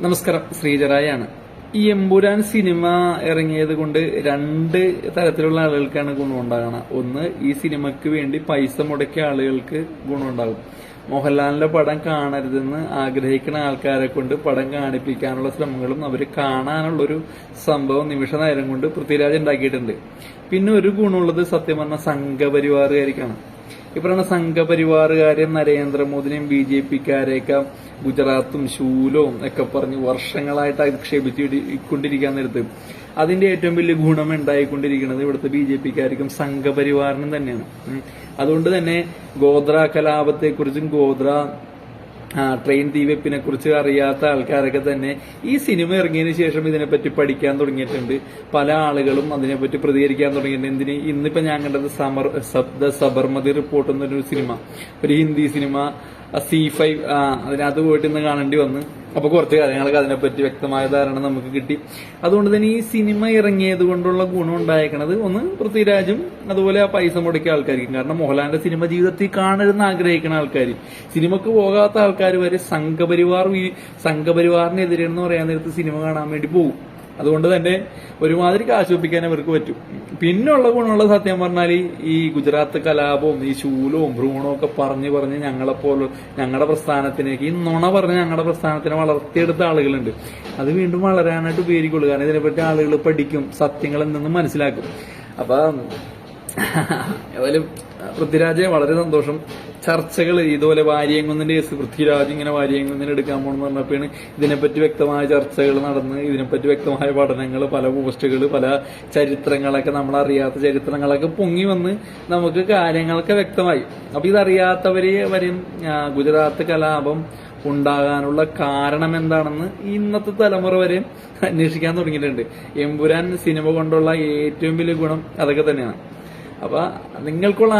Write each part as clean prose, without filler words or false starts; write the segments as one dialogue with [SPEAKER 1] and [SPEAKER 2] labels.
[SPEAKER 1] നമസ്കാരം, ശ്രീജറായാണ്. ഈ എമ്പുരാൻ സിനിമ ഇറങ്ങിയത് കൊണ്ട് രണ്ട് തരത്തിലുള്ള ആളുകൾക്കാണ് ഗുണമുണ്ടാകണം. ഒന്ന്, ഈ സിനിമയ്ക്ക് വേണ്ടി പൈസ മുടക്കിയ ആളുകൾക്ക് ഗുണമുണ്ടാകും. മോഹൻലാലിന്റെ പടം കാണരുതെന്ന് ആഗ്രഹിക്കുന്ന ആൾക്കാരെ കൊണ്ട് പടം കാണിപ്പിക്കാനുള്ള ശ്രമങ്ങളും അവർ കാണാനുള്ളൊരു സംഭവം നിമിഷ നേരം കൊണ്ട് പൃഥ്വിരാജ് ഉണ്ടാക്കിയിട്ടുണ്ട്. പിന്നെ ഒരു ഗുണമുള്ളത് സത്യം പറഞ്ഞ സംഘപരിവാറുകാർക്കാണ്. ഈ പറയുന്ന സംഘപരിവാറുകാരെയും നരേന്ദ്രമോദിനെയും BJP-ക്കാരെയൊക്കെ ഗുജറാത്തും ശൂലവും ഒക്കെ പറഞ്ഞ് വർഷങ്ങളായിട്ട് അധിക്ഷേപിച്ചുകൊണ്ടിരിക്കാൻ നേരത്ത് അതിന്റെ ഏറ്റവും വലിയ ഗുണം ഉണ്ടായിക്കൊണ്ടിരിക്കുന്നത് ഇവിടുത്തെ BJP-ക്കാർക്കും സംഘപരിവാറിനും തന്നെയാണ്. അതുകൊണ്ട് തന്നെ ഗോദ്ര കലാപത്തെക്കുറിച്ചും ഗോദ്ര ട്രെയിൻ തീവെപ്പിനെ കുറിച്ച് അറിയാത്ത ആൾക്കാരൊക്കെ തന്നെ ഈ സിനിമ ഇറങ്ങിയതിനു ശേഷം ഇതിനെപ്പറ്റി പഠിക്കാൻ തുടങ്ങിയിട്ടുണ്ട്. പല ആളുകളും അതിനെപ്പറ്റി പ്രതികരിക്കാൻ തുടങ്ങിയിട്ടുണ്ട്. ഇന്നിപ്പോ ഞാൻ കണ്ടത് സബർമതി റിപ്പോർട്ട് എന്നൊരു സിനിമ, ഒരു ഹിന്ദി സിനിമ, C5 അതിനകത്ത് പോയിട്ട് ഇന്ന് കാണേണ്ടി വന്ന്. അപ്പൊ കുറച്ച് കാര്യങ്ങളൊക്കെ അതിനെപ്പറ്റി വ്യക്തമായ ധാരണ നമുക്ക് കിട്ടി. അതുകൊണ്ട് തന്നെ ഈ സിനിമ ഇറങ്ങിയത് കൊണ്ടുള്ള ഗുണം ഉണ്ടായേക്കണത് ഒന്ന് പൃഥ്വിരാജും അതുപോലെ ആ പൈസ മുടക്കിയ ആൾക്കാർക്കും. കാരണം മോഹൻലാലിന്റെ സിനിമ ജീവിതത്തിൽ കാണരുതെന്ന് ആഗ്രഹിക്കുന്ന ആൾക്കാർ, സിനിമക്ക് പോകാത്ത ആൾക്കാർ വരെ സംഘപരിവാറിനെതിരെന്ന് പറയാൻ നേരത്ത് സിനിമ കാണാൻ വേണ്ടി പോകും. അതുകൊണ്ട് തന്നെ ഒരുമാതിരി കാശൊപ്പിക്കാൻ അവർക്ക് പറ്റും. പിന്നുള്ള ഗുണമുള്ള സത്യം പറഞ്ഞാൽ ഈ ഗുജറാത്ത് കലാപവും ഈ ശൂലവും ഭ്രൂണവും ഒക്കെ പറഞ്ഞ് ഞങ്ങളുടെ പ്രസ്ഥാനത്തിലേക്ക് ഈ നുണ പറഞ്ഞ് ഞങ്ങളുടെ പ്രസ്ഥാനത്തിനെ വളർത്തിയെടുത്ത ആളുകളുണ്ട്. അത് വീണ്ടും വളരാനായിട്ട് ഉപയോഗിക്കുള്ളൂ. കാരണം ഇതിനെപ്പറ്റി ആളുകൾ പഠിക്കും, സത്യങ്ങൾ എന്തെന്ന് മനസ്സിലാക്കും. അപ്പൊ ഏതായാലും പൃഥ്വിരാജെ വളരെ സന്തോഷം. ചർച്ചകൾ ഇതുപോലെ വാരിയംകുന്നിന്റെ കേസ് പൃഥ്വിരാജ് ഇങ്ങനെ വാരിയംകുന്നിന് എടുക്കാൻ പോകണമെന്ന് പറഞ്ഞപ്പോഴാണ് ഇതിനെപ്പറ്റി വ്യക്തമായ ചർച്ചകൾ നടന്ന് ഇതിനെപ്പറ്റി വ്യക്തമായ പഠനങ്ങൾ, പല പോസ്റ്റുകൾ, പല ചരിത്രങ്ങളൊക്കെ, നമ്മളറിയാത്ത ചരിത്രങ്ങളൊക്കെ പൊങ്ങി വന്ന് നമുക്ക് കാര്യങ്ങളൊക്കെ വ്യക്തമായി. അപ്പൊ ഇതറിയാത്തവരെ വരെയും ഗുജറാത്ത് കലാപം ഉണ്ടാകാനുള്ള കാരണം എന്താണെന്ന് ഇന്നത്തെ തലമുറ വരെ അന്വേഷിക്കാൻ തുടങ്ങിയിട്ടുണ്ട്. എമ്പുരാൻ സിനിമ കൊണ്ടുള്ള ഏറ്റവും വലിയ ഗുണം അതൊക്കെ തന്നെയാണ്. അപ്പൊ നിങ്ങൾക്കുള്ള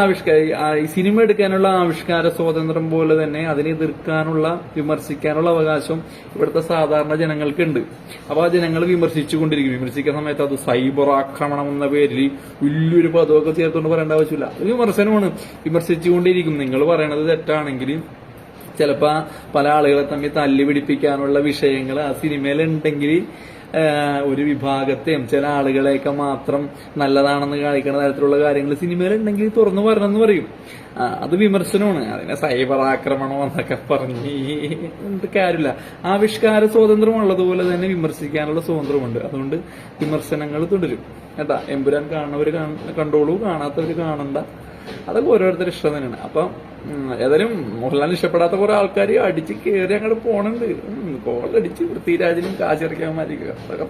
[SPEAKER 1] ഈ സിനിമ എടുക്കാനുള്ള ആവിഷ്കാര സ്വാതന്ത്ര്യം പോലെ തന്നെ അതിനെ എതിർക്കാനുള്ള, വിമർശിക്കാനുള്ള അവകാശം ഇവിടുത്തെ സാധാരണ ജനങ്ങൾക്കുണ്ട്. അപ്പൊ ആ ജനങ്ങൾ വിമർശിച്ചുകൊണ്ടിരിക്കും. വിമർശിക്കുന്ന സമയത്ത് അത് സൈബർ ആക്രമണം എന്ന പേരിൽ വലിയൊരു പദമൊക്കെ ചേർത്തുകൊണ്ട് പറയേണ്ട ആവശ്യമില്ല. അത് വിമർശനമാണ്, വിമർശിച്ചുകൊണ്ടിരിക്കും. നിങ്ങൾ പറയണത് തെറ്റാണെങ്കിൽ ചിലപ്പോ പല ആളുകളെ തമ്മിൽ തല്ലി പിടിപ്പിക്കാനുള്ള വിഷയങ്ങൾ ആ സിനിമയിലുണ്ടെങ്കിൽ ഒരു വിഭാഗത്തെയും ചില ആളുകളെയൊക്കെ മാത്രം നല്ലതാണെന്ന് കാണിക്കുന്ന തരത്തിലുള്ള കാര്യങ്ങൾ സിനിമയിലുണ്ടെങ്കിൽ തുറന്നു പറയണമെന്ന് പറയും. അത് വിമർശനമാണ്. അതിനെ സൈബർ ആക്രമണം എന്നൊക്കെ പറഞ്ഞ് കാര്യമില്ല. ആവിഷ്കാര സ്വാതന്ത്ര്യം ഉള്ളതുപോലെ തന്നെ വിമർശിക്കാനുള്ള സ്വാതന്ത്ര്യമുണ്ട്. അതുകൊണ്ട് വിമർശനങ്ങൾ തുടരും കേട്ടാ. എമ്പുരാൻ കാണുന്നവർ കണ്ടോളൂ, കാണാത്തവർ കാണണ്ട. അതൊക്കെ ഓരോരുത്തരുടെ ഇഷ്ടം തന്നെയാണ്. അപ്പൊ ഏതായാലും മോഹൻലാലിന് ഇഷ്ടപ്പെടാത്ത കുറെ ആൾക്കാർ അടിച്ച് കയറി അങ്ങോട്ട് പോണുണ്ട്. കോളടിച്ച് പൃഥ്വിരാജിനും കാശിറക്കാൻ മാറ്റിക്കുക. അതൊക്കെ